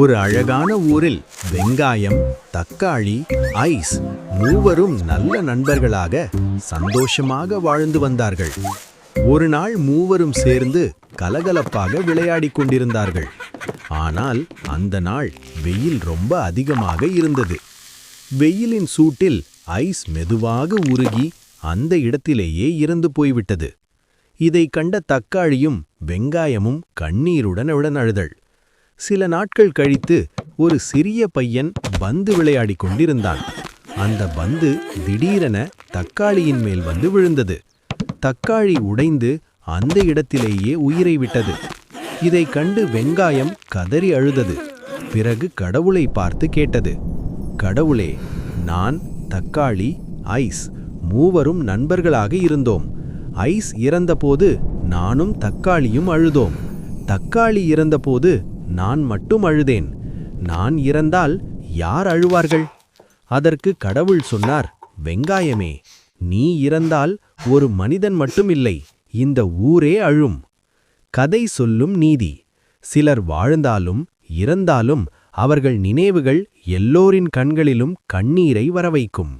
ஒரு அழகான ஊரில் வெங்காயம், தக்காளி, ஐஸ் மூவரும் நல்ல நண்பர்களாக சந்தோஷமாக வாழ்ந்து வந்தார்கள். ஒரு நாள் மூவரும் சேர்ந்து கலகலப்பாக விளையாடிக் கொண்டிருந்தார்கள். ஆனால் அந்த நாள் வெயில் ரொம்ப அதிகமாக இருந்தது. வெயிலின் சூட்டில் ஐஸ் மெதுவாக உருகி அந்த இடத்திலேயே இறந்து போய்விட்டது. இதை கண்ட தக்காளியும் வெங்காயமும் கண்ணீருடன் அழுதள். சில நாட்கள் கழித்து ஒரு சிறிய பையன் பந்து விளையாடிக் கொண்டிருந்தான். அந்த பந்து திடீரென தக்காளியின் மேல் வந்து விழுந்தது. தக்காளி உடைந்து அந்த இடத்திலேயே உயிரை விட்டது. இதை கண்டு வெங்காயம் கதறி அழுதது. பிறகு கடவுளை பார்த்து கேட்டது, கடவுளே, நான், தக்காளி, ஐஸ் மூவரும் நண்பர்களாக இருந்தோம். ஐஸ் இறந்தபோது நானும் தக்காளியும் அழுதோம். தக்காளி இறந்தபோது நான் மட்டும் அழுதேன். நான் இறந்தால் யார் அழுவார்கள்? அதற்கு கடவுள் சொன்னார், வெங்காயமே, நீ இறந்தால் ஒரு மனிதன் மட்டுமில்லை, இந்த ஊரே அழும். கதை சொல்லும் நீதி: சிலர் வாழ்ந்தாலும் இறந்தாலும் அவர்கள் நினைவுகள் எல்லோரின் கண்களிலும் கண்ணீரை வரவைக்கும்.